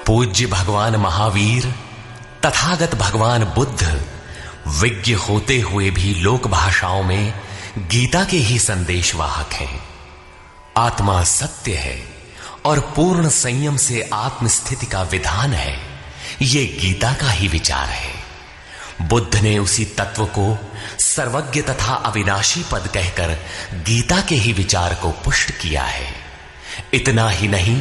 पूज्य भगवान महावीर तथागत भगवान बुद्ध विज्ञ होते हुए भी लोक भाषाओं में गीता के ही संदेशवाहक हैं। आत्मा सत्य है और पूर्ण संयम से आत्मस्थिति का विधान है, ये गीता का ही विचार है। बुद्ध ने उसी तत्व को सर्वज्ञ तथा अविनाशी पद कहकर गीता के ही विचार को पुष्ट किया है। इतना ही नहीं,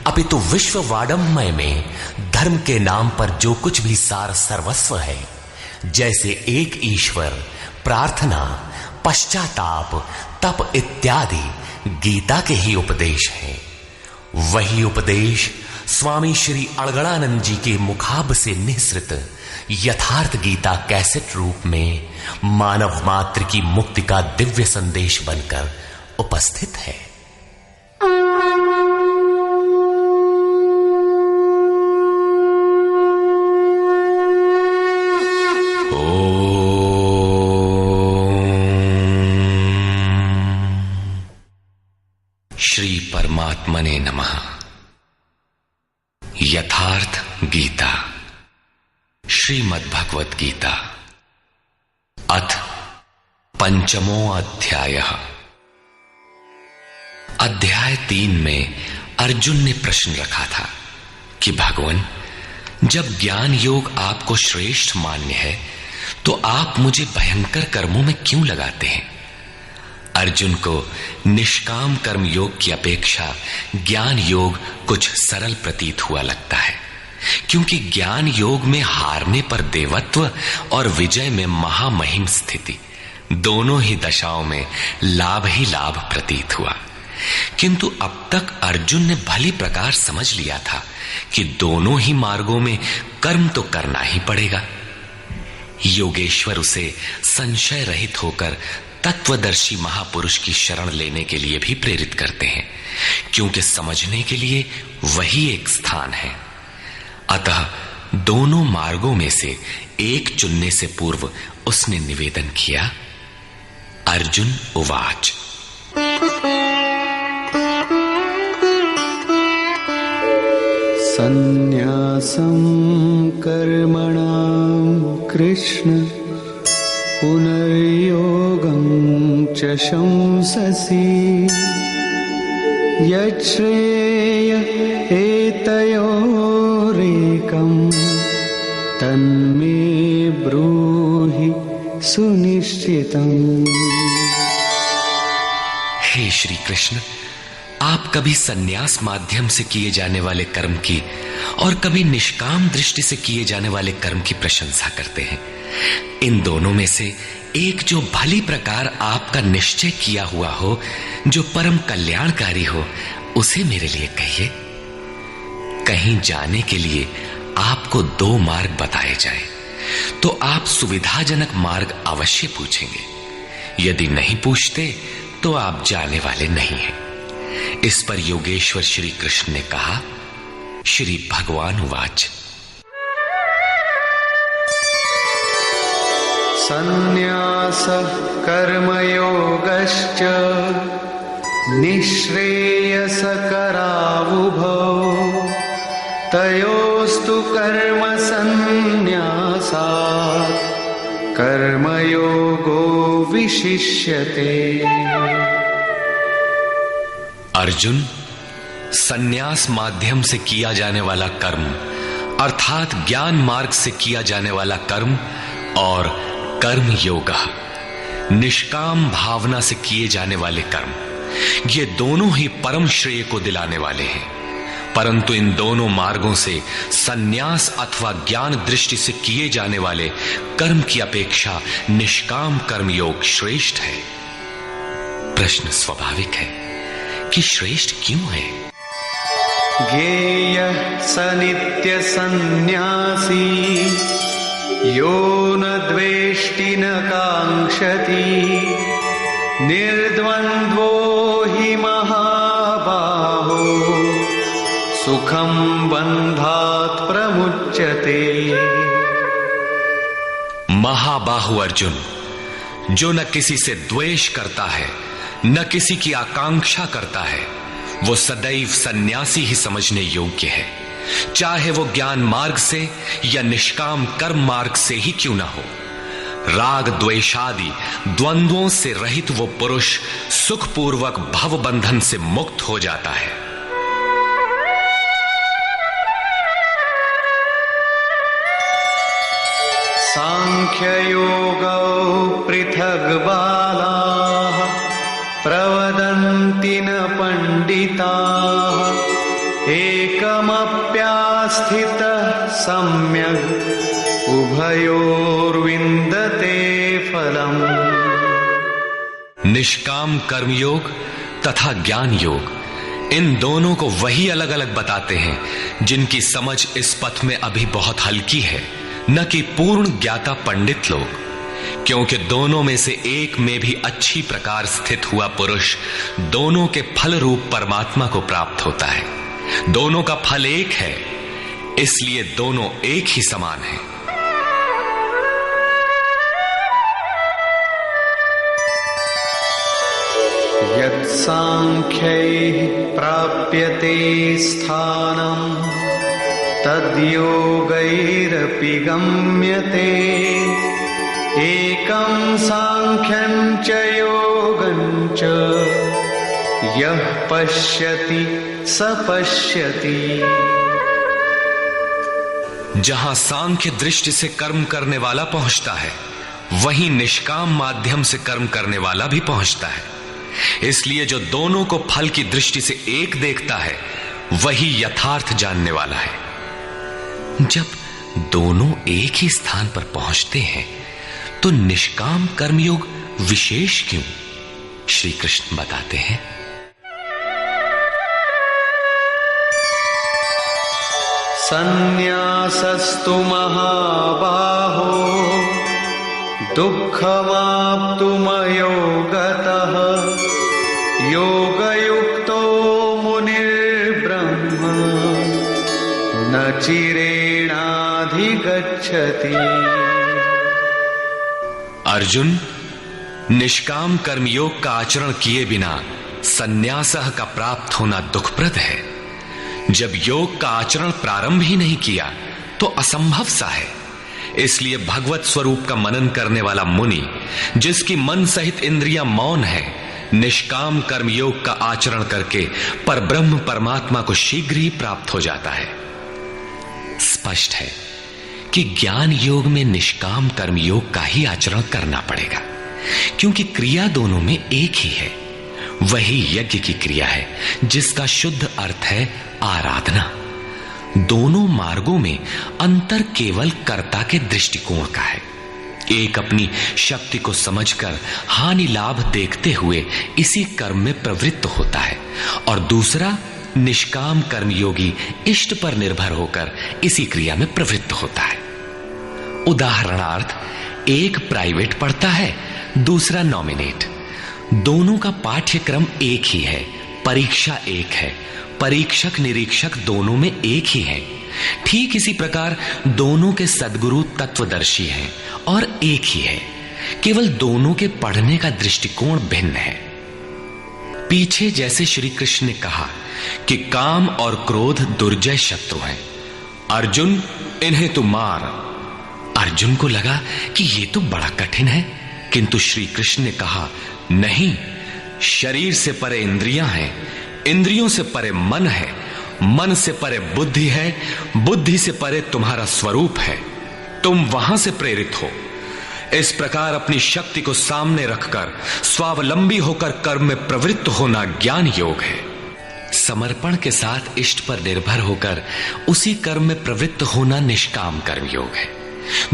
अपितु विश्व वाडमय में धर्म के नाम पर जो कुछ भी सार सर्वस्व है, जैसे एक ईश्वर, प्रार्थना, पश्चाताप, तप इत्यादि गीता के ही उपदेश हैं। वही उपदेश स्वामी श्री अड़गड़ानंद जी के मुखाब से निःसृत यथार्थ गीता कैसेट रूप में मानव मात्र की मुक्ति का दिव्य संदेश बनकर उपस्थित है। श्री परमात्मने नमः। यथार्थ गीता, श्रीमद्भगवत गीता, अथ पंचमो अध्यायः। अध्याय 3 में अर्जुन ने प्रश्न रखा था कि भगवान, जब ज्ञान योग आपको श्रेष्ठ मान्य है तो आप मुझे भयंकर कर्मों में क्यों लगाते हैं? अर्जुन को निष्काम कर्म योग की अपेक्षा ज्ञान योग कुछ सरल प्रतीत हुआ लगता है, क्योंकि ज्ञान योग में हारने पर देवत्व और विजय में महामहिम स्थिति, दोनों ही दशाओं में लाभ ही लाभ प्रतीत हुआ। किंतु अब तक अर्जुन ने भली प्रकार समझ लिया था कि दोनों ही मार्गों में कर्म तो करना ही पड़ेगा। योगेश्वर उसे संशय रहित होकर तत्वदर्शी महापुरुष की शरण लेने के लिए भी प्रेरित करते हैं, क्योंकि समझने के लिए वही एक स्थान है। अतः दोनों मार्गों में से एक चुनने से पूर्व उसने निवेदन किया। अर्जुन उवाच। संन्यासं कर्मणां कृष्ण पुनर्योगं च शंससि यच्छ्रेय एतयोरेकं तन्मे ब्रूहि सुनिश्चितम्। हे श्री कृष्ण, आप कभी सन्यास माध्यम से किए जाने वाले कर्म की और कभी निष्काम दृष्टि से किए जाने वाले कर्म की प्रशंसा करते हैं। इन दोनों में से एक जो भली प्रकार आपका निश्चय किया हुआ हो, जो परम कल्याणकारी हो, उसे मेरे लिए कहिए। कहीं जाने के लिए आपको 2 मार्ग बताए जाए तो आप सुविधाजनक मार्ग अवश्य पूछेंगे। यदि नहीं पूछते तो आप जाने वाले नहीं हैं। इस पर योगेश्वर श्री कृष्ण ने कहा। श्री भगवान उवाच। संन्यासः कर्मयोगश्च निःश्रेयसकरावुभौ तयोस्तु कर्म संन्यासात् कर्मयोगो विशिष्यते। अर्जुन, सन्यास माध्यम से किया जाने वाला कर्म अर्थात ज्ञान मार्ग से किया जाने वाला कर्म और कर्म योग, निष्काम भावना से किए जाने वाले कर्म, ये दोनों ही परम श्रेय को दिलाने वाले हैं। परंतु इन दोनों मार्गों से सन्यास अथवा ज्ञान दृष्टि से किए जाने वाले कर्म की अपेक्षा निष्काम कर्म योग श्रेष्ठ है। प्रश्न स्वाभाविक है कि श्रेष्ठ क्यों है? ज्ञेयः स नित्य सन्न्यासी यो न द्वेष्टि न कांक्षति निर्द्वन्द्वो हि महाबाहो सुखं बन्धात् प्रमुच्यते। महाबाहु अर्जुन, जो न किसी से द्वेष करता है न किसी की आकांक्षा करता है, वो सदैव सन्यासी ही समझने योग्य है, चाहे वो ज्ञान मार्ग से या निष्काम कर्म मार्ग से ही क्यों ना हो। राग द्वेषादि द्वंद्वों से रहित वो पुरुष सुखपूर्वक भव बंधन से मुक्त हो जाता है। सांख्ययोगौ पृथग् बालाः प्रवदन्ति न पंडिताः एकमप्यास्थितः सम्यक् उभयोर्विन्दते फलम्। निष्काम कर्मयोग तथा ज्ञान योग, इन दोनों को वही अलग अलग बताते हैं जिनकी समझ इस पथ में अभी बहुत हल्की है, न कि पूर्ण ज्ञाता पंडित लोग। क्योंकि दोनों में से एक में भी अच्छी प्रकार स्थित हुआ पुरुष दोनों के फल रूप परमात्मा को प्राप्त होता है। दोनों का फल एक है, इसलिए दोनों एक ही समान हैं। यत् सांख्यैः प्राप्यते स्थानम् तद्योगैरपि गम्यते एकं सांख्यं च योगं च यः पश्यति स पश्यति। जहां सांख्य दृष्टि से कर्म करने वाला पहुंचता है, वहीं निष्काम माध्यम से कर्म करने वाला भी पहुंचता है। इसलिए जो दोनों को फल की दृष्टि से एक देखता है, वही यथार्थ जानने वाला है। जब दोनों एक ही स्थान पर पहुंचते हैं, तो निष्काम कर्मयोग विशेष क्यों? श्री कृष्ण बताते हैं, संन्यासस्तु महाबाहो दुःखमाप्तुमयो गतः योगयुक्तो मुनिर्ब्रह्म न चिरेणाधिगच्छति। अर्जुन, निष्काम कर्मयोग का आचरण किए बिना संन्यासः का प्राप्त होना दुखप्रद है। जब योग का आचरण प्रारंभ ही नहीं किया तो असंभव सा है। इसलिए भगवत स्वरूप का मनन करने वाला मुनि, जिसकी मन सहित इंद्रियां मौन है, निष्काम कर्मयोग का आचरण करके परब्रह्म परमात्मा को शीघ्र ही प्राप्त हो जाता है। स्पष्ट है कि ज्ञान योग में निष्काम कर्मयोग का ही आचरण करना पड़ेगा, क्योंकि क्रिया दोनों में एक ही है। वही यज्ञ की क्रिया है, जिसका शुद्ध अर्थ है आराधना। दोनों मार्गों में अंतर केवल कर्ता के दृष्टिकोण का है। एक अपनी शक्ति को समझकर हानि लाभ देखते हुए इसी कर्म में प्रवृत्त होता है, और दूसरा निष्काम कर्मयोगी इष्ट पर निर्भर होकर इसी क्रिया में प्रवृत्त होता है। उदाहरणार्थ, एक प्राइवेट पढ़ता है, दूसरा नॉमिनेट। दोनों का पाठ्यक्रम एक ही है, परीक्षा एक है, परीक्षक निरीक्षक दोनों में एक ही है। ठीक इसी प्रकार दोनों के सद्गुरु तत्वदर्शी हैं और एक ही है, केवल दोनों के पढ़ने का दृष्टिकोण भिन्न है। पीछे जैसे श्री कृष्ण ने कहा कि काम और क्रोध दुर्जय शत्रु हैं, अर्जुन इन्हें तू मार। अर्जुन को लगा कि ये तो बड़ा कठिन है, किंतु श्री कृष्ण ने कहा, नहीं, शरीर से परे इंद्रियां हैं, इंद्रियों से परे मन है, मन से परे बुद्धि है, बुद्धि से परे तुम्हारा स्वरूप है, तुम वहां से प्रेरित हो। इस प्रकार अपनी शक्ति को सामने रखकर स्वावलंबी होकर कर्म में प्रवृत्त होना ज्ञान योग है। समर्पण के साथ इष्ट पर निर्भर होकर उसी कर्म में प्रवृत्त होना निष्काम कर्म योग है।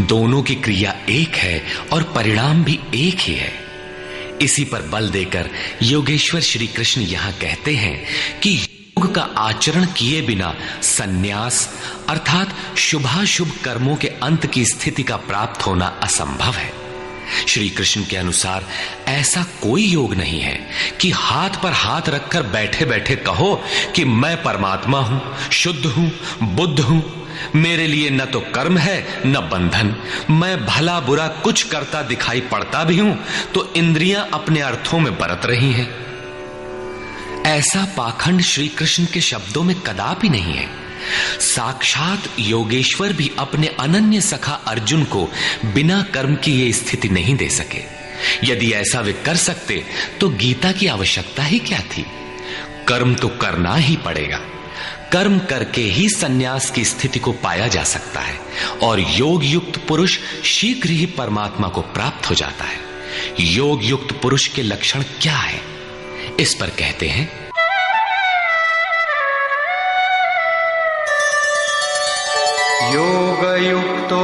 दोनों की क्रिया एक है और परिणाम भी एक ही है। इसी पर बल देकर योगेश्वर श्री कृष्ण यहां कहते हैं कि योग का आचरण किए बिना सन्यास अर्थात शुभाशुभ कर्मों के अंत की स्थिति का प्राप्त होना असंभव है। श्री कृष्ण के अनुसार ऐसा कोई योग नहीं है कि हाथ पर हाथ रखकर बैठे बैठे कहो कि मैं परमात्मा हूं, शुद्ध हूं, बुद्ध हूं, मेरे लिए न तो कर्म है न बंधन, मैं भला बुरा कुछ करता दिखाई पड़ता भी हूं तो इंद्रियां अपने अर्थों में बरत रही हैं। ऐसा पाखंड श्री कृष्ण के शब्दों में कदापि नहीं है। साक्षात योगेश्वर भी अपने अनन्य सखा अर्जुन को बिना कर्म की ये स्थिति नहीं दे सके। यदि ऐसा वे कर सकते तो गीता की आवश्यकता ही क्या थी। कर्म तो करना ही पड़ेगा। कर्म करके ही सन्यास की स्थिति को पाया जा सकता है और योग युक्त पुरुष शीघ्र ही परमात्मा को प्राप्त हो जाता है। योग युक्त पुरुष के लक्षण क्या है, इस पर कहते हैं, योगयुक्तो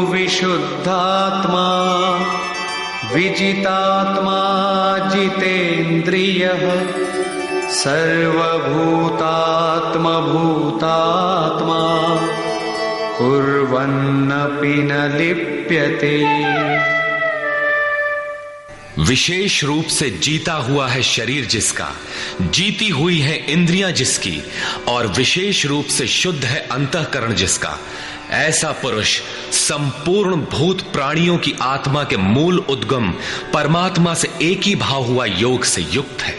विशुद्धात्मा विजितात्मा जितेन्द्रियः सर्वभूतात्मा भूतात्मा कुर्वन्नपि न लिप्यते। विशेष रूप से जीता हुआ है शरीर जिसका, जीती हुई है इंद्रियां जिसकी, और विशेष रूप से शुद्ध है अंतःकरण जिसका, ऐसा पुरुष संपूर्ण भूत प्राणियों की आत्मा के मूल उद्गम परमात्मा से एक ही भाव हुआ योग से युक्त है।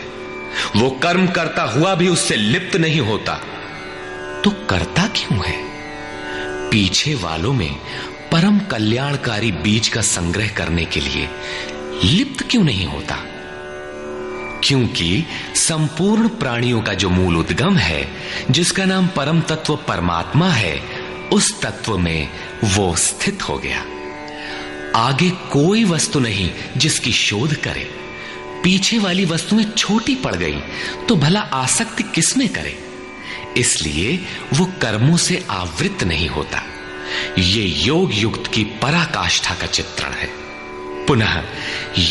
वो कर्म करता हुआ भी उससे लिप्त नहीं होता। तो करता क्यों है? पीछे वालों में परम कल्याणकारी बीज का संग्रह करने के लिए लिप्त क्यों नहीं होता? क्योंकि संपूर्ण प्राणियों का जो मूल उद्गम है, जिसका नाम परम तत्व परमात्मा है, उस तत्व में वो स्थित हो गया। आगे कोई वस्तु नहीं जिसकी शोध करे। पीछे वाली वस्तुएं छोटी पड़ गई तो भला आसक्ति किसमें करे? इसलिए वो कर्मों से आवृत नहीं होता। ये योग युक्त की पराकाष्ठा का चित्रण है। पुनः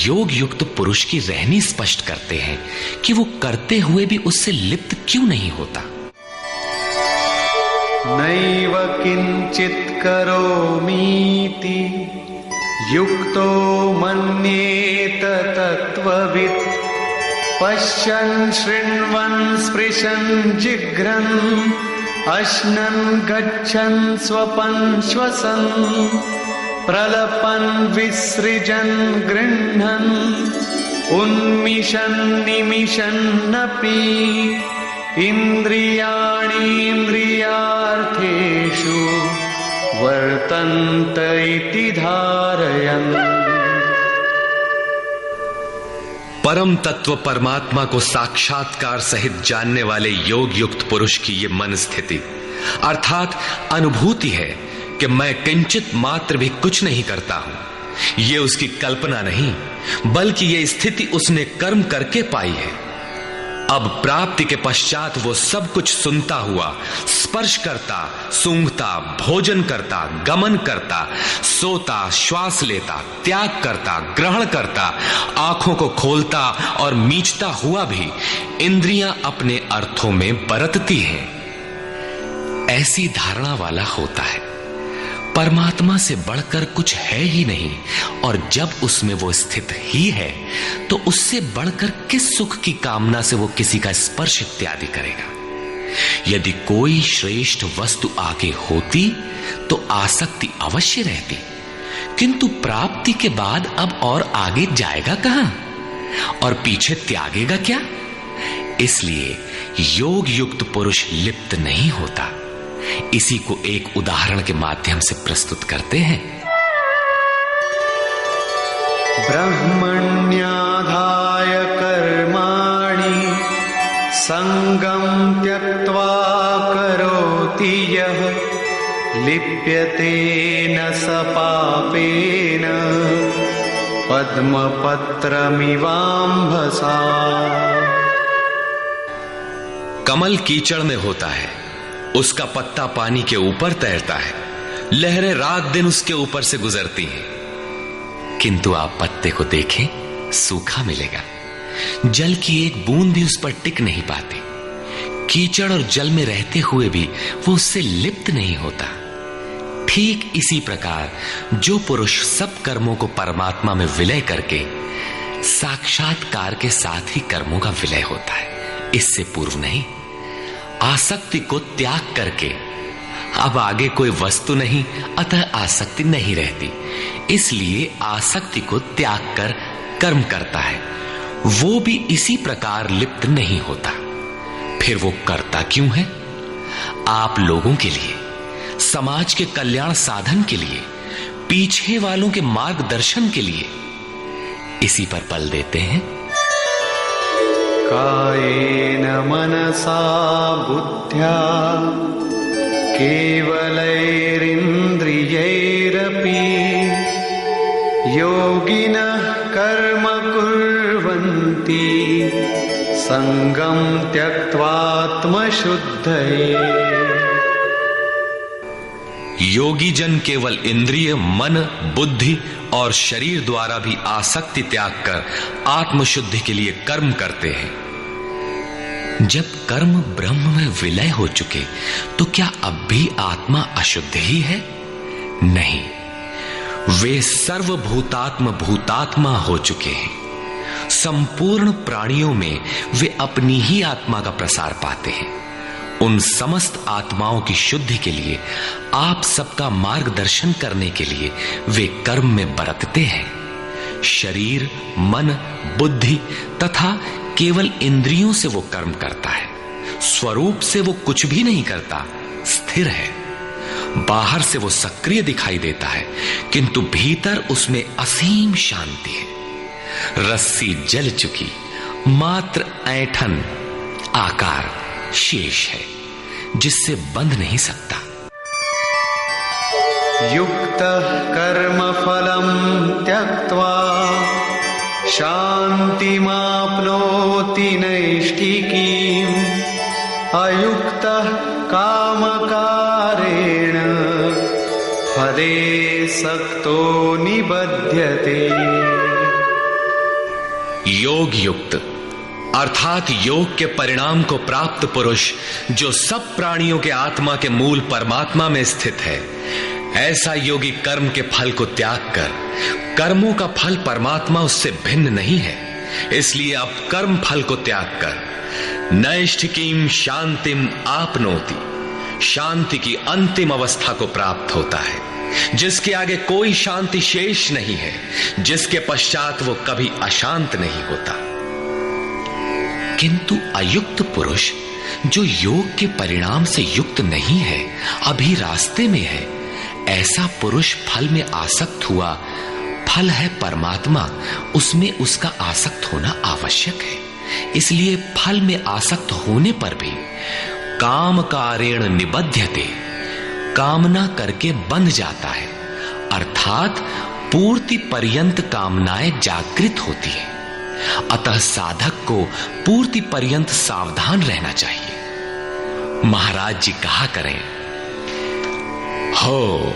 योग युक्त पुरुष की रहनी स्पष्ट करते हैं कि वो करते हुए भी उससे लिप्त क्यों नहीं होता। नैव किंचित करोमीति युक्तो मन्येत तत्त्ववित् पश्यन् शृण्वन् स्पृशन् जिघ्रन् अश्नन् गच्छन् स्वपन् श्वसन् प्रलपन् विसृजन् गृह्णन् उन्मिषन् निमिषन्नपि इन्द्रियाणीन्द्रियार्थेषु वर्तन्त इति धारयन्। परम तत्व परमात्मा को साक्षात्कार सहित जानने वाले योग युक्त पुरुष की ये मन स्थिति अर्थात अनुभूति है कि मैं किंचित मात्र भी कुछ नहीं करता हूं। ये उसकी कल्पना नहीं, बल्कि ये स्थिति उसने कर्म करके पाई है। अब प्राप्ति के पश्चात वो सब कुछ सुनता हुआ, स्पर्श करता, सूंघता, भोजन करता, गमन करता, सोता, श्वास लेता, त्याग करता, ग्रहण करता, आंखों को खोलता और मीचता हुआ भी इंद्रियां अपने अर्थों में बरतती हैं। ऐसी धारणा वाला होता है परमात्मा से बढ़कर कुछ है ही नहीं, और जब उसमें वो स्थित ही है तो उससे बढ़कर किस सुख की कामना से वो किसी का स्पर्श इत्यादि करेगा। यदि कोई श्रेष्ठ वस्तु आगे होती तो आसक्ति अवश्य रहती, किंतु प्राप्ति के बाद अब और आगे जाएगा कहां और पीछे त्यागेगा क्या? इसलिए योग युक्त पुरुष लिप्त नहीं होता। इसी को एक उदाहरण के माध्यम से प्रस्तुत करते हैं। ब्रह्मण्याधाय कर्माणि संगं त्यक्त्वा करोति यः लिप्यते न स पापेन पद्मपत्रमिवाम्भसा। कमल कीचड़ में होता है, उसका पत्ता पानी के ऊपर तैरता है, लहरें रात दिन उसके ऊपर से गुजरती हैं, किंतु आप पत्ते को देखें, सूखा मिलेगा। जल की एक बूंद भी उस पर टिक नहीं पाती। कीचड़ और जल में रहते हुए भी वो उससे लिप्त नहीं होता। ठीक इसी प्रकार जो पुरुष सब कर्मों को परमात्मा में विलय करके साक्षात्कार के साथ ही कर्मों का विलय होता है, इससे पूर्व नहीं। आसक्ति को त्याग करके अब आगे कोई वस्तु नहीं, अतः आसक्ति नहीं रहती, इसलिए आसक्ति को त्याग कर कर्म करता है। वो भी इसी प्रकार लिप्त नहीं होता। फिर वो करता क्यों है? आप लोगों के लिए, समाज के कल्याण साधन के लिए, पीछे वालों के मार्गदर्शन के लिए इसी पर बल देते हैं। कायेन मनसा बुद्ध्या केवलैरिन्द्रियैरपि योगिनः कर्म कुर्वन्ति संगम त्यक्त्वात्मशुद्धये। योगी जन केवल इंद्रिय, मन, बुद्धि और शरीर द्वारा भी आसक्ति त्याग कर आत्मशुद्धि के लिए कर्म करते हैं। जब कर्म ब्रह्म में विलय हो चुके तो क्या अब भी आत्मा अशुद्ध ही है? नहीं, वे सर्वभूतात्म भूतात्मा हो चुके हैं। संपूर्ण प्राणियों में वे अपनी ही आत्मा का प्रसार पाते हैं। उन समस्त आत्माओं की शुद्धि के लिए, आप सबका मार्गदर्शन करने के लिए वे कर्म में बरतते हैं। शरीर, मन, बुद्धि तथा केवल इंद्रियों से वो कर्म करता है। स्वरूप से वो कुछ भी नहीं करता, स्थिर है। बाहर से वो सक्रिय दिखाई देता है, किंतु भीतर उसमें असीम शांति है। रस्सी जल चुकी, मात्र ऐंठन आकार शेष है, जिससे बंध नहीं सकता। युक्तः कर्म फलं त्यक्त्वा शान्तिमाप्नोति नैष्ठिकीम् अयुक्तः कामकारेण फले सक्तो निबध्यते। योग युक्त अर्थात योग के परिणाम को प्राप्त पुरुष जो सब प्राणियों के आत्मा के मूल परमात्मा में स्थित है, ऐसा योगी कर्म के फल को त्याग कर, कर्मों का फल परमात्मा उससे भिन्न नहीं है, इसलिए अब कर्म फल को त्याग कर नैष्ठिकीम शांतिम आपनोति, शांति की अंतिम अवस्था को प्राप्त होता है, जिसके आगे कोई शांति शेष नहीं है, जिसके पश्चात वो कभी अशांत नहीं होता। किंतु अयुक्त पुरुष जो योग के परिणाम से युक्त नहीं है, अभी रास्ते में है, ऐसा पुरुष फल में आसक्त हुआ। फल है परमात्मा, उसमें उसका आसक्त होना आवश्यक है, इसलिए फल में आसक्त होने पर भी काम कारेण निबध्यते, कामना करके बंध जाता है, अर्थात पूर्ति पर्यंत कामनाएं जागृत होती है। अतः साधक को पूर्ति पर्यंत सावधान रहना चाहिए। महाराज जी कहा करें, हो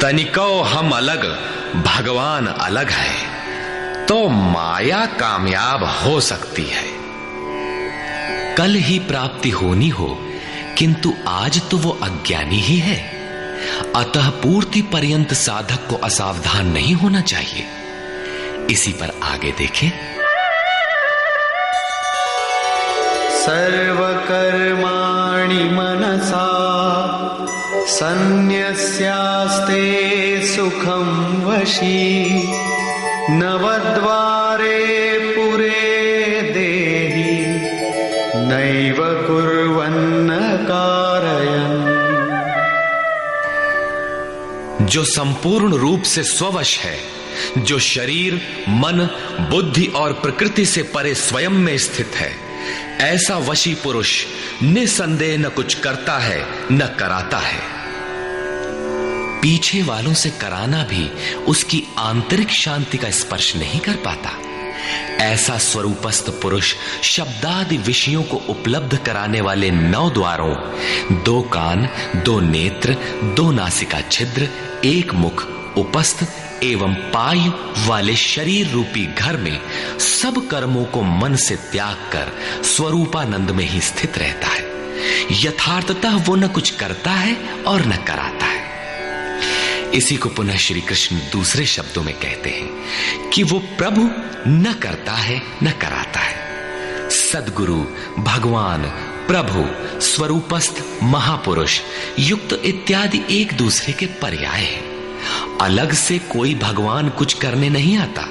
तनिको हम अलग, भगवान अलग है, तो माया कामयाब हो सकती है। कल ही प्राप्ति होनी हो, किंतु आज तो वो अज्ञानी ही है। अतः पूर्ति पर्यंत साधक को असावधान नहीं होना चाहिए। इसी पर आगे देखें। सर्वकर्माणि मनसा सन्न्यस्यास्ते सुखं वशी नवद्वारे पुरे देहि नैव कुर्वन्न कारयन्। जो संपूर्ण रूप से स्ववश है, जो शरीर, मन, बुद्धि और प्रकृति से परे स्वयं में स्थित है, ऐसा वशी पुरुष निसंदेह न कुछ करता है न कराता है। पीछे वालों से कराना भी उसकी आंतरिक शांति का स्पर्श नहीं कर पाता। ऐसा स्वरूपस्थ पुरुष शब्दादि विषयों को उपलब्ध कराने वाले 9 द्वारों, 2 कान, 2 नेत्र, 2 नासिका छिद्र, 1 मुख, उपस्थ एवं पायु वाले शरीर रूपी घर में सब कर्मों को मन से त्याग कर स्वरूपानंद में ही स्थित रहता है। यथार्थतः वो न कुछ करता है और न कराता है। इसी को पुनः श्री कृष्ण दूसरे शब्दों में कहते हैं कि वो प्रभु न करता है न कराता है। सद्गुरु, भगवान, प्रभु, स्वरूपस्थ, महापुरुष, युक्त इत्यादि एक दूसरे के पर्याय हैं। अलग से कोई भगवान कुछ करने नहीं आता।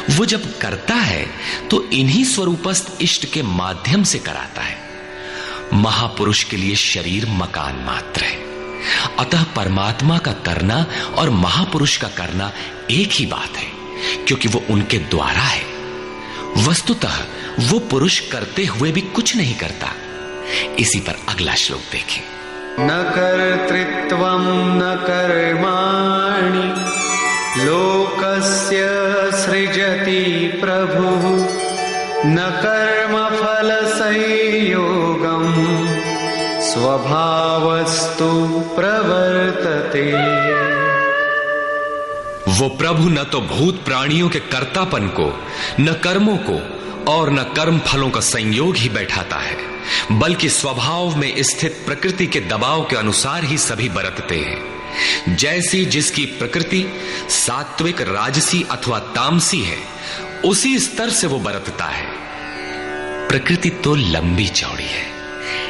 वो जब करता है तो इन्हीं स्वरूपस्थ इष्ट के माध्यम से कराता है। महापुरुष के लिए शरीर मकान मात्र है। अतः परमात्मा का करना और महापुरुष का करना एक ही बात है, क्योंकि वो उनके द्वारा है। वस्तुतः वो पुरुष करते हुए भी कुछ नहीं करता। इसी पर अगला श्लोक देखें। न कर्तृत्वं न कर्माणि लोकस्य सृजति प्रभुः न कर्मफल संयोगं स्वभावस्तु प्रवर्तते। वो प्रभु न तो भूत प्राणियों के कर्तापन को, न कर्मों को और न कर्म फलों का संयोग ही बैठाता है, बल्कि स्वभाव में स्थित प्रकृति के दबाव के अनुसार ही सभी बरतते हैं। जैसी जिसकी प्रकृति सात्विक, राजसी अथवा तामसी है, उसी स्तर से वो बरतता है। प्रकृति तो लंबी चौड़ी है,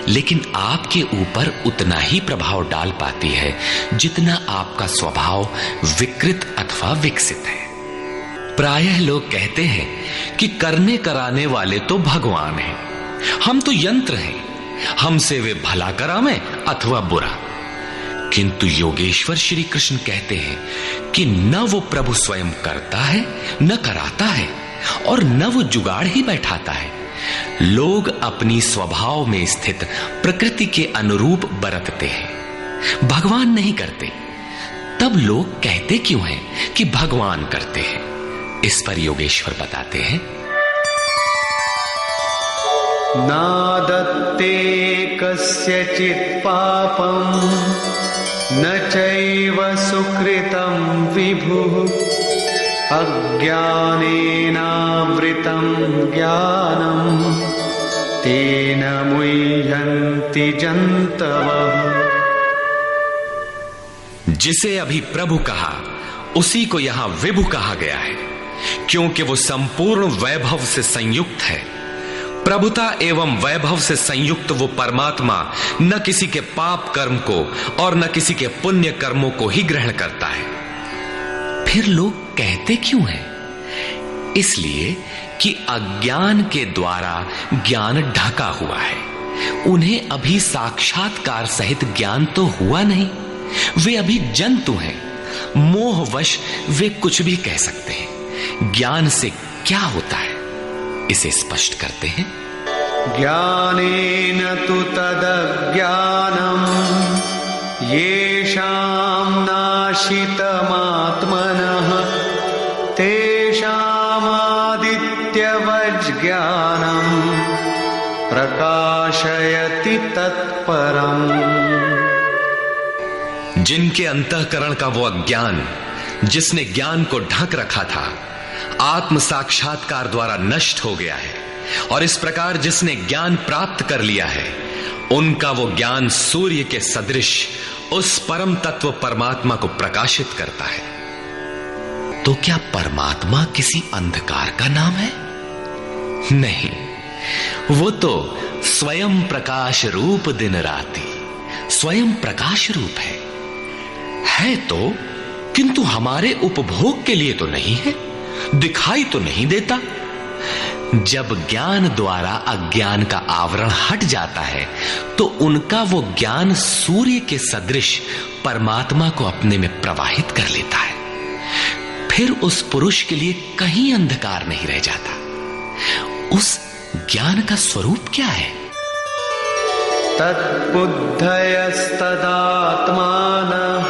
लेकिन आपके ऊपर उतना ही प्रभाव डाल पाती है जितना आपका स्वभाव विकृत अथवा विकसित है। प्रायः लोग कहते हैं कि करने कराने वाले तो भगवान हैं, हम तो यंत्र हैं, हमसे वे भला करावें अथवा बुरा। किंतु योगेश्वर श्री कृष्ण कहते हैं कि न वो प्रभु स्वयं करता है, न कराता है, और न वो जुगाड़ ही बैठाता है। लोग अपनी स्वभाव में स्थित प्रकृति के अनुरूप बरतते हैं, भगवान नहीं करते। तब लोग कहते क्यों हैं कि भगवान करते हैं? इस पर योगेश्वर बताते हैं, नादत्ते कस्यचित् पापं न चैव सुकृतं विभुः अज्ञानेनावृतं ज्ञानं तेन मुह्यन्ति जन्तवः। जिसे अभी प्रभु कहा उसी को यहां विभु कहा गया है, क्योंकि वो संपूर्ण वैभव से संयुक्त है। प्रभुता एवं वैभव से संयुक्त वो परमात्मा न किसी के पाप कर्म को और न किसी के पुण्य कर्मों को ही ग्रहण करता है। फिर लोग कहते क्यों हैं? इसलिए कि अज्ञान के द्वारा ज्ञान ढका हुआ है। उन्हें अभी साक्षात्कार सहित ज्ञान तो हुआ नहीं, वे अभी जंतु हैं। मोहवश वे कुछ भी कह सकते हैं। ज्ञान से क्या होता है, इसे स्पष्ट करते हैं। ज्ञानेन तु तदज्ञानम् येषां नाशितमात्मनः तेषामादित्यवज्ज्ञानम् प्रकाशयति तत्परम्। जिनके अंतःकरण का वो अज्ञान, जिसने ज्ञान को ढक रखा था, आत्म साक्षात्कार द्वारा नष्ट हो गया है, और इस प्रकार जिसने ज्ञान प्राप्त कर लिया है, उनका वो ज्ञान सूर्य के सदृश उस परम तत्व परमात्मा को प्रकाशित करता है। तो क्या परमात्मा किसी अंधकार का नाम है? नहीं, वो तो स्वयं प्रकाश रूप दिन राति, स्वयं प्रकाश रूप है तो, किंतु हमारे उपभोग के लिए तो नहीं है, दिखाई तो नहीं देता। जब ज्ञान द्वारा अज्ञान का आवरण हट जाता है, तो उनका वो ज्ञान सूर्य के सदृश परमात्मा को अपने में प्रवाहित कर लेता है। फिर उस पुरुष के लिए कहीं अंधकार नहीं रह जाता। उस ज्ञान का स्वरूप क्या है? तद्बुद्धयस्तदात्मानः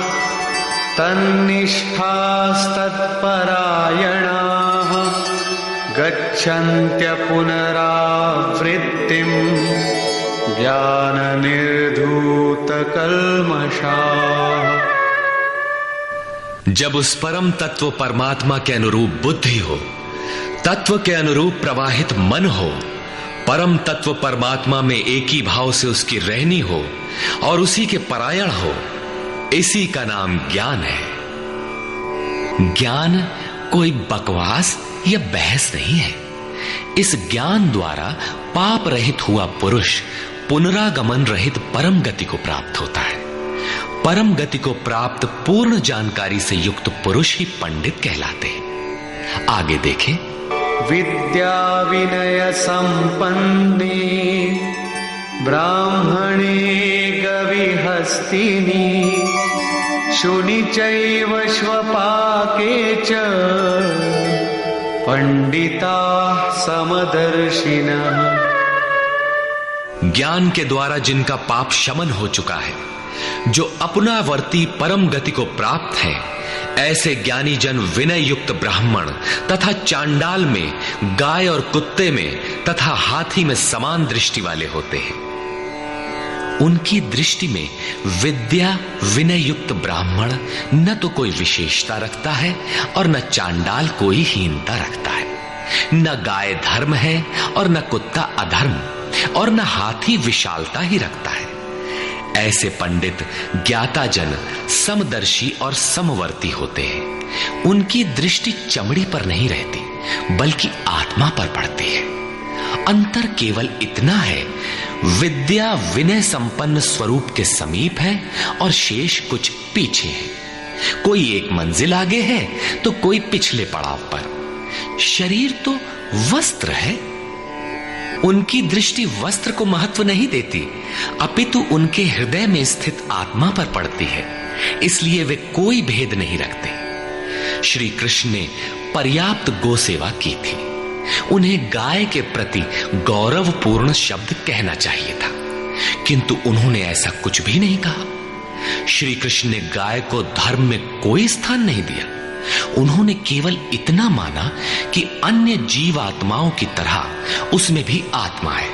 तन्निष्ठास्तत्परायणाः गच्छन्त्य पुनरावृत्तिं ज्ञाननिर्धूतकल्मषाः। जब उस परम तत्व परमात्मा के अनुरूप बुद्धि हो, तत्व के अनुरूप प्रवाहित मन हो, परम तत्व परमात्मा में एक ही भाव से उसकी रहनी हो और उसी के परायण हो, इसी का नाम ज्ञान है। ज्ञान कोई बकवास या बहस नहीं है। इस ज्ञान द्वारा पाप रहित हुआ पुरुष पुनरागमन रहित परम गति को प्राप्त होता है। परम गति को प्राप्त पूर्ण जानकारी से युक्त पुरुष ही पंडित कहलाते हैं। आगे देखें। विद्या विनय संपन्ने ब्राह्मणे गविहस्तिनि शुनि चैव श्वपाके च पंडिताः समदर्शिनः। ज्ञान के द्वारा जिनका पाप शमन हो चुका है, जो अपनावर्ती परम गति को प्राप्त है, ऐसे ज्ञानी जन विनय युक्त ब्राह्मण तथा चांडाल में, गाय और कुत्ते में तथा हाथी में समान दृष्टि वाले होते हैं। उनकी दृष्टि में विद्या विनय युक्त ब्राह्मण न तो कोई विशेषता रखता है और न चांडाल कोई हीनता रखता है। न गाय धर्म है और न कुत्ता अधर्म, और न हाथी विशालता ही रखता है। ऐसे पंडित ज्ञाता जन समदर्शी और समवर्ती होते हैं। उनकी दृष्टि चमड़ी पर नहीं रहती, बल्कि आत्मा पर पड़ती है। अंतर केवल इतना है, विद्या विनय संपन्न स्वरूप के समीप है और शेष कुछ पीछे है। कोई एक मंजिल आगे है तो कोई पिछले पड़ाव पर। शरीर तो वस्त्र है। उनकी दृष्टि वस्त्र को महत्व नहीं देती, अपितु उनके हृदय में स्थित आत्मा पर पड़ती है। इसलिए वे कोई भेद नहीं रखते। श्री कृष्ण ने पर्याप्त गो सेवा की थी। उन्हें गाय के प्रति गौरवपूर्ण शब्द कहना चाहिए था, किंतु उन्होंने ऐसा कुछ भी नहीं कहा। श्री कृष्ण ने गाय को धर्म में कोई स्थान नहीं दिया। उन्होंने केवल इतना माना कि अन्य जीवात्माओं की तरह उसमें भी आत्मा है।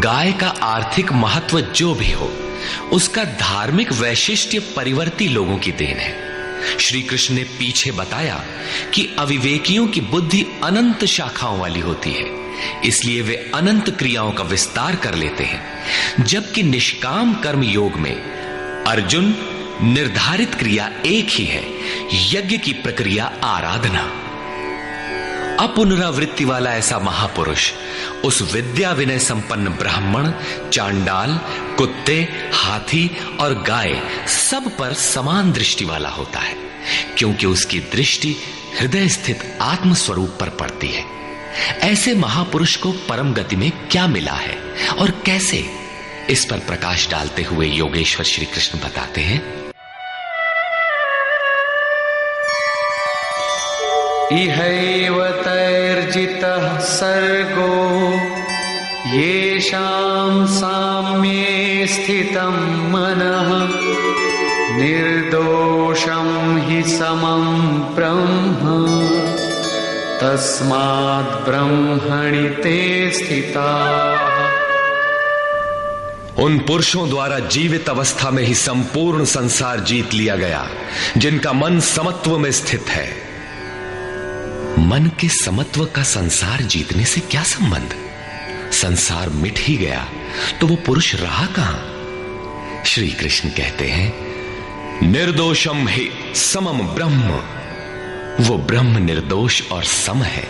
गाय का आर्थिक महत्व जो भी हो, उसका धार्मिक वैशिष्ट्य परिवर्ती लोगों की देन है। श्री कृष्ण ने पीछे बताया कि अविवेकियों की बुद्धि अनंत शाखाओं वाली होती है, इसलिए वे अनंत क्रियाओं का विस्तार कर लेते हैं, जबकि निष्काम कर्म योग में अर्जुन निर्धारित क्रिया एक ही है, यज्ञ की प्रक्रिया आराधना। अपुनरावृत्ति वाला ऐसा महापुरुष उस विद्या विनय संपन्न ब्राह्मण, चांडाल, कुत्ते, हाथी और गाय सब पर समान दृष्टि वाला होता है, क्योंकि उसकी दृष्टि हृदय स्थित आत्म स्वरूप पर पड़ती है। ऐसे महापुरुष को परम गति में क्या मिला है और कैसे, इस पर प्रकाश डालते हुए योगेश्वर श्री कृष्ण बताते हैं। इहैव तैर्जितः सर्गो येषां साम्ये स्थितं मनः निर्दोषं हि समं ब्रह्म तस्माद् ब्रह्मणि ते स्थिताः। उन पुरुषों द्वारा जीवित अवस्था में ही संपूर्ण संसार जीत लिया गया, जिनका मन समत्व में स्थित है। मन के समत्व का संसार जीतने से क्या संबंध? संसार मिट ही गया तो वो पुरुष रहा कहां? श्री कृष्ण कहते हैं, निर्दोषम हि समम ब्रह्म। वो ब्रह्म निर्दोष और सम है।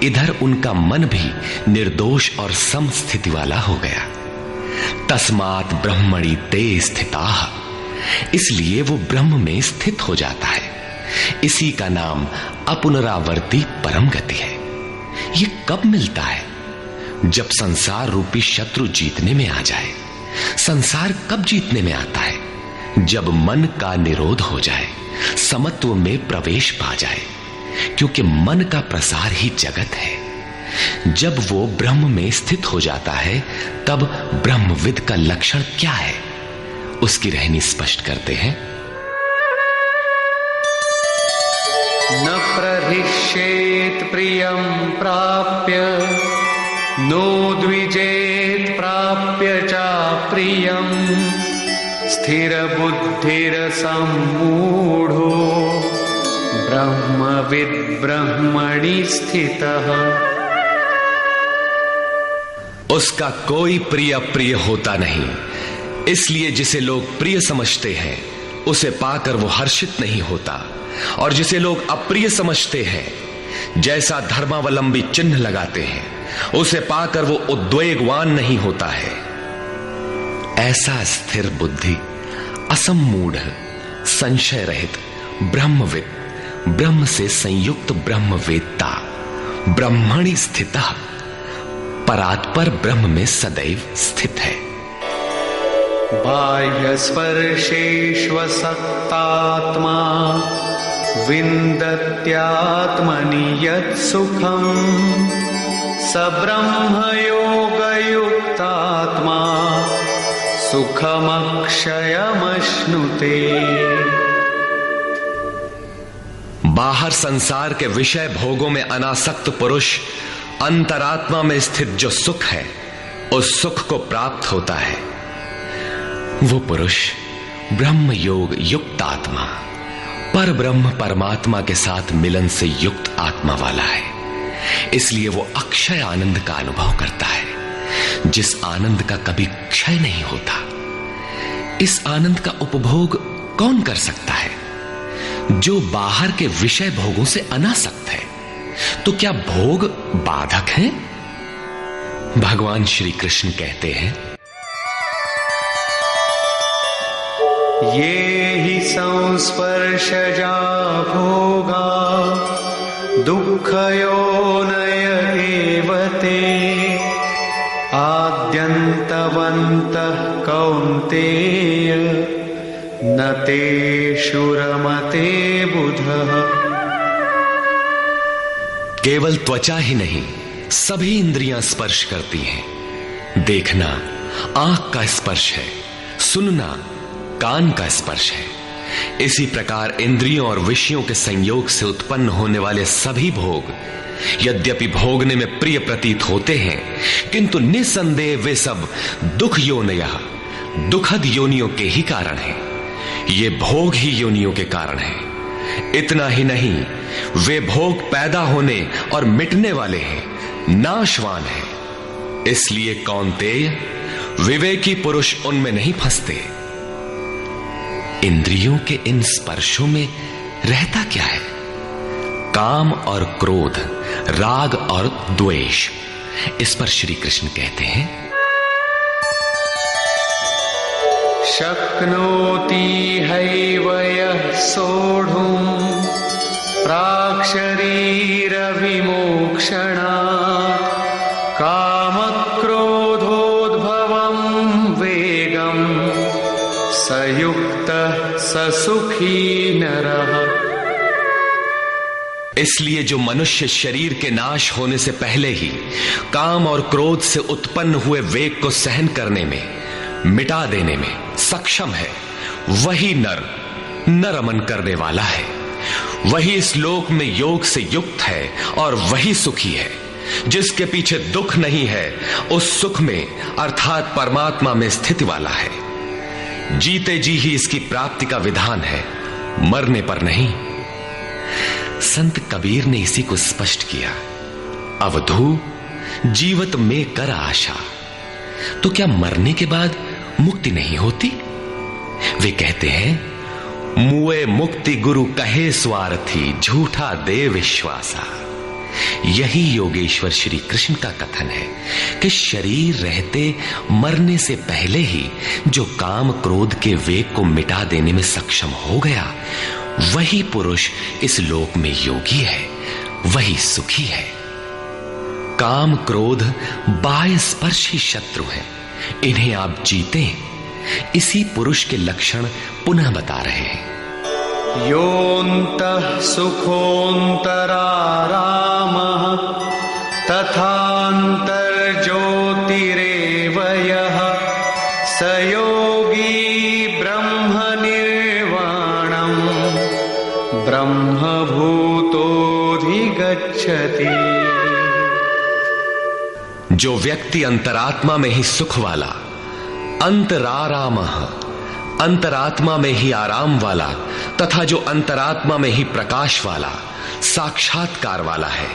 इधर उनका मन भी निर्दोष और सम स्थिति वाला हो गया। तस्मात् ब्रह्मणि ते स्थिताः। इसलिए वो ब्रह्म में स्थित हो जाता है। इसी का नाम अपुनरावर्ती परम गति है। ये कब मिलता है? जब संसार रूपी शत्रु जीतने में आ जाए। संसार कब जीतने में आता है? जब मन का निरोध हो जाए, समत्व में प्रवेश पा जाए, क्योंकि मन का प्रसार ही जगत है। जब वो ब्रह्म में स्थित हो जाता है, तब ब्रह्मविद का लक्षण क्या है, उसकी रहनी स्पष्ट करते हैं। न प्रहिष्येत् प्रियं प्राप्य नो द्विजेत् प्राप्य च प्रियं स्थिरबुद्धिरसम्मूढो ब्रह्मविद् ब्रह्मणि स्थितः। उसका कोई प्रिय अप्रिय होता नहीं, इसलिए जिसे लोग प्रिय समझते हैं उसे पाकर वो हर्षित नहीं होता, और जिसे लोग अप्रिय समझते हैं, जैसा धर्मावलंबी चिन्ह लगाते हैं, उसे पाकर वो उद्वेगवान नहीं होता है। ऐसा स्थिर बुद्धि, असम्मूढ़, संशय रहित ब्रह्मविद, ब्रह्म से संयुक्त ब्रह्मवेत्ता, ब्रह्मणि स्थितः, परात्पर ब्रह्म में सदैव स्थित है। बाह्य स्पर्शेष्वसक्तात्मा विन्दत्यात्मनि यत् सुखम् स ब्रह्मयोगयुक्तात्मा सुखमक्षयमश्नुते। बाहर संसार के विषय भोगों में अनासक्त पुरुष अंतरात्मा में स्थित जो सुख है उस सुख को प्राप्त होता है। वो पुरुष ब्रह्म योग युक्त आत्मा, पर ब्रह्म परमात्मा के साथ मिलन से युक्त आत्मा वाला है। इसलिए वो अक्षय आनंद का अनुभव करता है, जिस आनंद का कभी क्षय नहीं होता। इस आनंद का उपभोग कौन कर सकता है? जो बाहर के विषय भोगों से अनासक्त है। तो क्या भोग बाधक हैं? भगवान श्री कृष्ण कहते हैं, ये हि संस्पर्शजा भोगा दुःखयोनय एव ते आद्यन्तवन्तः कौन्तेय न तेषु रमते बुधः। केवल त्वचा ही नहीं, सभी इंद्रियां स्पर्श करती हैं। देखना आंख का स्पर्श है, सुनना कान का स्पर्श है। इसी प्रकार इंद्रियों और विषयों के संयोग से उत्पन्न होने वाले सभी भोग यद्यपि भोगने में प्रिय प्रतीत होते हैं, किंतु निसंदेह वे सब दुख योनयः, दुखद योनियों के ही कारण हैं। ये भोग ही योनियों के कारण हैं। इतना ही नहीं, वे भोग पैदा होने और मिटने वाले हैं, नाशवान हैं। इसलिए कौन्तेय, विवेकी पुरुष उनमें नहीं फंसते। इंद्रियों के इन स्पर्शों में रहता क्या है? काम और क्रोध, राग और द्वेष। इस पर श्री कृष्ण कहते हैं, शक्नोति हैव यः सोढुम् प्राक्शरीरविमोक्षणात् कामक्रोधोद्भवं वेगं स युक्तः स सुखी नरः। इसलिए जो मनुष्य शरीर के नाश होने से पहले ही काम और क्रोध से उत्पन्न हुए वेग को सहन करने में, मिटा देने में सक्षम है, वही नर रमन करने वाला है। वही इस लोक में योग से युक्त है और वही सुखी है। जिसके पीछे दुख नहीं है, उस सुख में अर्थात परमात्मा में स्थिति वाला है। जीते जी ही इसकी प्राप्ति का विधान है, मरने पर नहीं। संत कबीर ने इसी को स्पष्ट किया, अवधू जीवत में कर आशा। तो क्या मरने के बाद मुक्ति नहीं होती? वे कहते हैं, मुए मुक्ति गुरु कहे स्वार्थी, झूठा दे विश्वासा। यही योगेश्वर श्री कृष्ण का कथन है कि शरीर रहते मरने से पहले ही जो काम क्रोध के वेग को मिटा देने में सक्षम हो गया, वही पुरुष इस लोक में योगी है, वही सुखी है। काम क्रोध बाह्य स्पर्श ही शत्रु है, इन्हें आप जीते। इसी पुरुष के लक्षण पुनः बता रहे हैं, योऽन्तः सुखोऽन्तरारामः तथान्तर्ज्योतिरेव यः स योगी ब्रह्मनिर्वाणम् ब्रह्मभूतोऽधिगच्छति। जो व्यक्ति अंतरात्मा में ही सुख वाला, अंतरारामः, अंतरात्मा में ही आराम वाला, तथा जो अंतरात्मा में ही प्रकाश वाला, साक्षात्कार वाला है,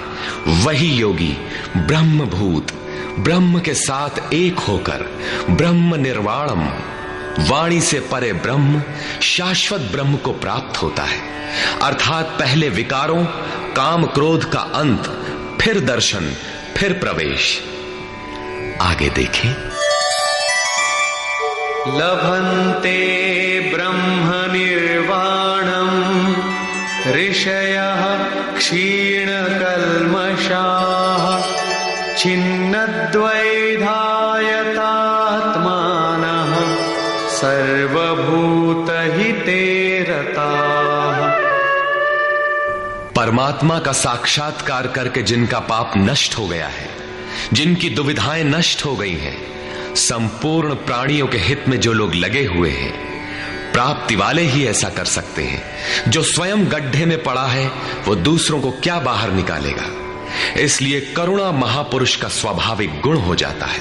वही योगी ब्रह्मभूत, ब्रह्म के साथ एक होकर ब्रह्म निर्वाणम, वाणी से परे ब्रह्म, शाश्वत ब्रह्म को प्राप्त होता है। अर्थात पहले विकारों, काम क्रोध का अंत, फिर दर्शन, फिर प्रवेश। आगे देखें, लभन्ते ब्रह्म निर्वाणम् ऋषयः क्षीणकल्मषाः छिन्नद्वैधायतात्मानः सर्वभूतहिते रताः। परमात्मा का साक्षात्कार करके जिनका पाप नष्ट हो गया है, जिनकी दुविधाएं नष्ट हो गई हैं, संपूर्ण प्राणियों के हित में जो लोग लगे हुए हैं, प्राप्ति वाले ही ऐसा कर सकते हैं। जो स्वयं गड्ढे में पड़ा है वो दूसरों को क्या बाहर निकालेगा। इसलिए करुणा महापुरुष का स्वाभाविक गुण हो जाता है।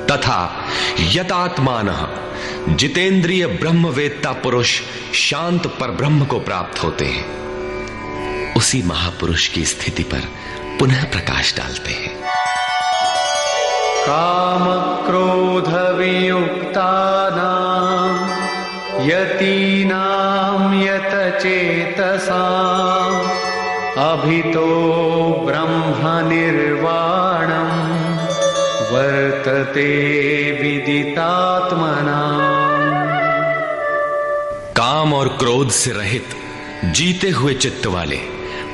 तथा यतात्मानः, जितेंद्रिय ब्रह्मवेत्ता पुरुष शांत पर ब्रह्म को प्राप्त होते हैं, उसी महापुरुष की स्थिति पर पुनः प्रकाश डालते हैं। काम क्रोध वियुक्तानां यतीनां यतचेतसां अभितो ब्रह्म निर्वाणं वर्तते विदितात्मनां। काम और क्रोध से रहित जीते हुए चित्त वाले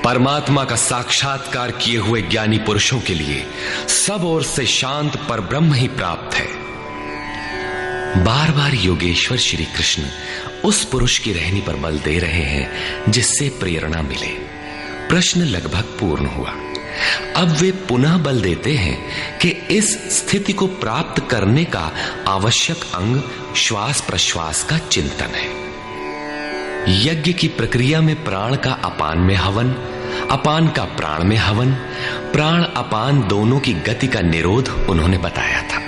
परमात्मा का साक्षात्कार किए हुए ज्ञानी पुरुषों के लिए सब ओर से शांत पर ब्रह्म ही प्राप्त है। बार बार योगेश्वर श्री कृष्ण उस पुरुष की रहनी पर बल दे रहे हैं जिससे प्रेरणा मिले। प्रश्न लगभग पूर्ण हुआ। अब वे पुनः बल देते हैं कि इस स्थिति को प्राप्त करने का आवश्यक अंग श्वास प्रश्वास का चिंतन है। यज्ञ की प्रक्रिया में प्राण का अपान में हवन, अपान का प्राण में हवन, प्राण अपान दोनों की गति का निरोध उन्होंने बताया था।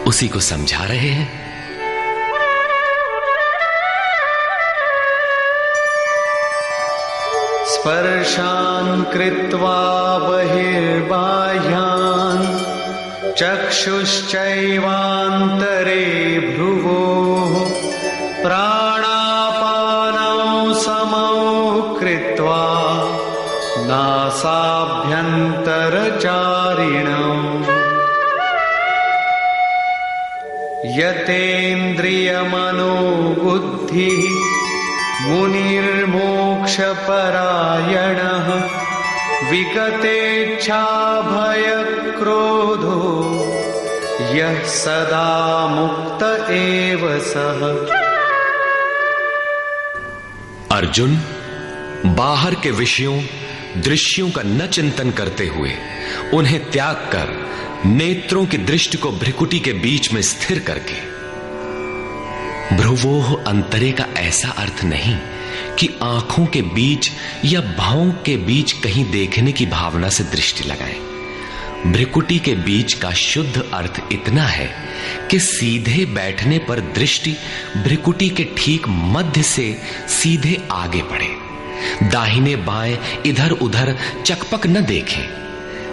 उसी को समझा रहे हैं। स्पर्शान् कृत्वा बहिर्बाह्यान् चक्षुश्चैवान्तरे भ्रुवोः प्राणापानौ समौ कृत्वा नासाभ्यन्तरचारिणौ यतेन्द्रियमनोबुद्धिः मुनिर्मोक्षपरायणः विगतेच्छाभयक्रोधो यः सदा मुक्त एव सः। अर्जुन, बाहर के विषयों दृश्यों का न चिंतन करते हुए उन्हें त्याग कर नेत्रों की दृष्टि को भ्रिकुटी के बीच में स्थिर करके, भ्रुवोह अंतरे का ऐसा अर्थ नहीं कि आंखों के बीच या भावों के बीच कहीं देखने की भावना से दृष्टि लगाएं। भ्रिकुटी के बीच का शुद्ध अर्थ इतना है कि सीधे बैठने पर दृष्टि भ्रिकुटी के ठीक मध्य से सीधे आगे बढ़े। दाहिने बाएं इधर उधर चकपक न देखें।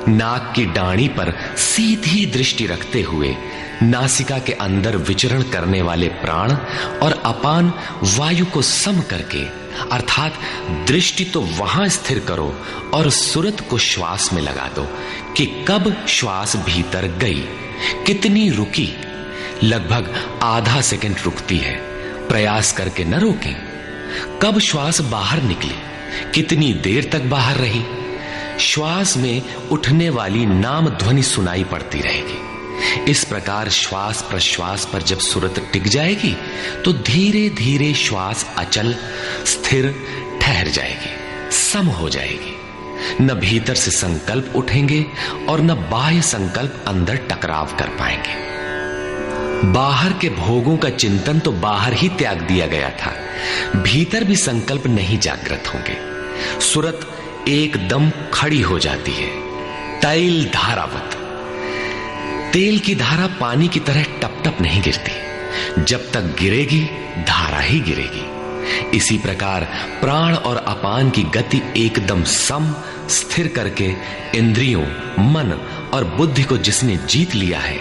नाक की डाणी पर सीधी दृष्टि रखते हुए नासिका के अंदर विचरण करने वाले प्राण और अपान वायु को सम करके, अर्थात दृष्टि तो वहां स्थिर करो और सुरत को श्वास में लगा दो कि कब श्वास भीतर गई, कितनी रुकी। लगभग आधा सेकंड रुकती है, प्रयास करके न रोकें। कब श्वास बाहर निकली, कितनी देर तक बाहर रही। श्वास में उठने वाली नाम ध्वनि सुनाई पड़ती रहेगी। इस प्रकार श्वास प्रश्वास पर जब सुरत टिक जाएगी तो धीरे धीरे श्वास अचल स्थिर ठहर जाएगी, सम हो जाएगी। न भीतर से संकल्प उठेंगे और न बाह्य संकल्प अंदर टकराव कर पाएंगे। बाहर के भोगों का चिंतन तो बाहर ही त्याग दिया गया था, भीतर भी संकल्प नहीं जागृत होंगे। सुरत एकदम खड़ी हो जाती है, तैल धारावत। तेल की धारा पानी की तरह टप टप नहीं गिरती, जब तक गिरेगी धारा ही गिरेगी। इसी प्रकार प्राण और अपान की गति एकदम सम स्थिर करके इंद्रियों, मन और बुद्धि को जिसने जीत लिया है,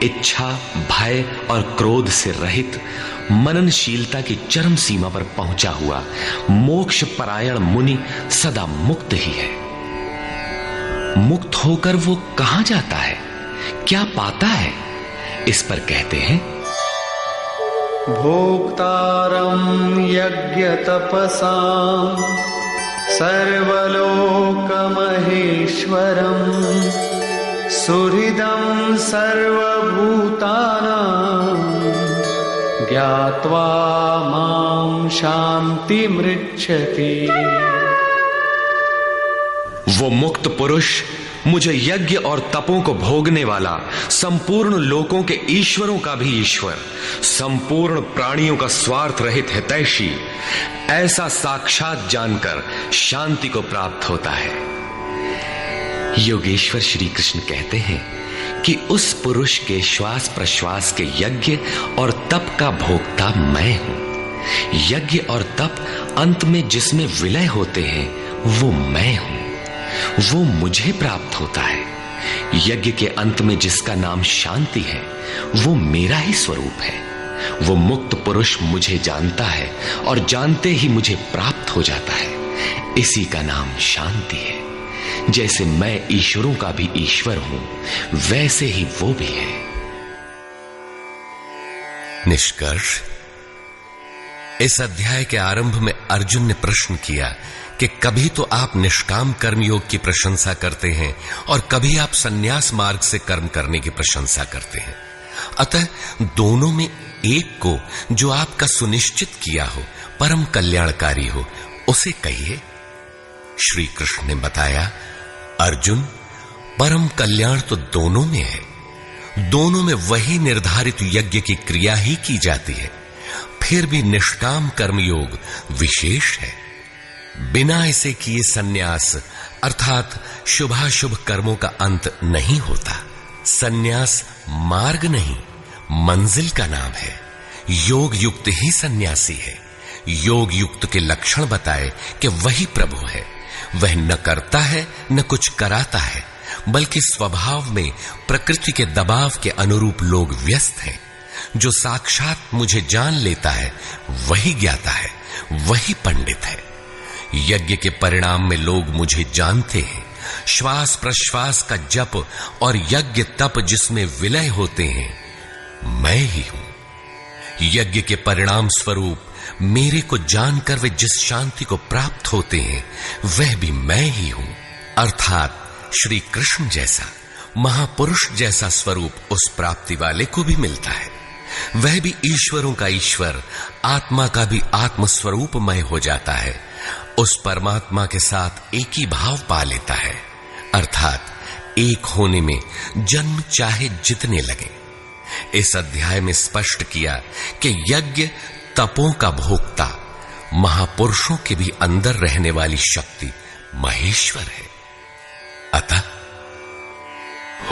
इच्छा, भय और क्रोध से रहित, मननशीलता की चरम सीमा पर पहुंचा हुआ मोक्ष परायण मुनि सदा मुक्त ही है। मुक्त होकर वो कहां जाता है, क्या पाता है? इस पर कहते हैं, भोक्तारं यज्ञ तपसां सर्वलोकमहेश्वरं सुहृदं सर्वभूतानां ज्ञात्वा मां शान्तिमृच्छति। वो मुक्त पुरुष मुझे यज्ञ और तपों को भोगने वाला, संपूर्ण लोकों के ईश्वरों का भी ईश्वर, संपूर्ण प्राणियों का स्वार्थ रहित हितैषी, ऐसा साक्षात जानकर शांति को प्राप्त होता है। योगेश्वर श्री कृष्ण कहते हैं कि उस पुरुष के श्वास प्रश्वास के यज्ञ और तप का भोक्ता मैं हूं। यज्ञ और तप अंत में जिसमें विलय होते हैं वो मैं हूं, वो मुझे प्राप्त होता है। यज्ञ के अंत में जिसका नाम शांति है वो मेरा ही स्वरूप है। वो मुक्त पुरुष मुझे जानता है और जानते ही मुझे प्राप्त हो जाता है। इसी का नाम शांति है। जैसे मैं ईश्वरों का भी ईश्वर हूं, वैसे ही वो भी है। निष्कर्ष, इस अध्याय के आरंभ में अर्जुन ने प्रश्न किया कि कभी तो आप निष्काम कर्म योग की प्रशंसा करते हैं और कभी आप संन्यास मार्ग से कर्म करने की प्रशंसा करते हैं। अतः दोनों में एक को जो आपका सुनिश्चित किया हो, परम कल्याणकारी हो, उसे कहिए। श्री कृष्ण ने बताया, अर्जुन, परम कल्याण तो दोनों में है। दोनों में वही निर्धारित यज्ञ की क्रिया ही की जाती है। फिर भी निष्काम कर्मयोग विशेष है। बिना इसे किए सन्यास अर्थात शुभाशुभ कर्मों का अंत नहीं होता। सन्यास मार्ग नहीं, मंजिल का नाम है। योग युक्त ही सन्यासी है। योग युक्त के लक्षण बताए कि वही प्रभु है। वह न करता है न कुछ कराता है, बल्कि स्वभाव में प्रकृति के दबाव के अनुरूप लोग व्यस्त हैं। जो साक्षात मुझे जान लेता है वही ज्ञाता है, वही पंडित है। यज्ञ के परिणाम में लोग मुझे जानते हैं। श्वास प्रश्वास का जप और यज्ञ तप जिसमें विलय होते हैं, मैं ही हूं। यज्ञ के परिणाम स्वरूप मेरे को जानकर वे जिस शांति को प्राप्त होते हैं वह भी मैं ही हूं। अर्थात श्री कृष्ण जैसा महापुरुष जैसा स्वरूप उस प्राप्ति वाले को भी मिलता है। वह भी ईश्वरों का ईश्वर, आत्मा का भी आत्म स्वरूपमय हो जाता है। उस परमात्मा के साथ एक ही भाव पा लेता है। अर्थात एक होने में जन्म चाहे जितने लगे। इस अध्याय में स्पष्ट किया कि यज्ञ तपों का भोक्ता, महापुरुषों के भी अंदर रहने वाली शक्ति महेश्वर है। अतः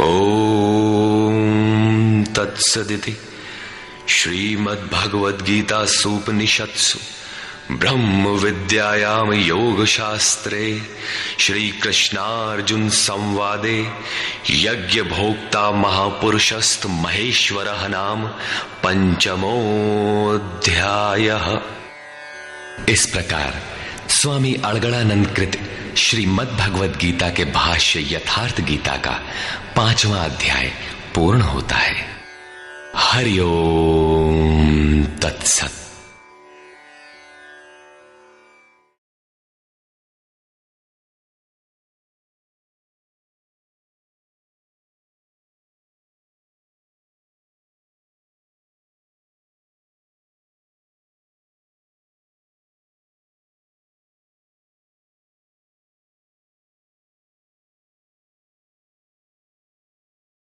ओम तत्सदिति श्रीमद्भगवद्गीता सूपनिषत्सु ब्रह्म विद्यायाम योग शास्त्रे श्री कृष्णार्जुन संवादे यज्ञ भोक्ता महापुरुषस्त महेश्वरः नाम पंचमोऽध्यायः। इस प्रकार स्वामी अड़गड़ानंद कृत श्रीमद् भगवद गीता के भाष्य यथार्थ गीता का 5वां अध्याय पूर्ण होता है। हरि ओम तत्सत।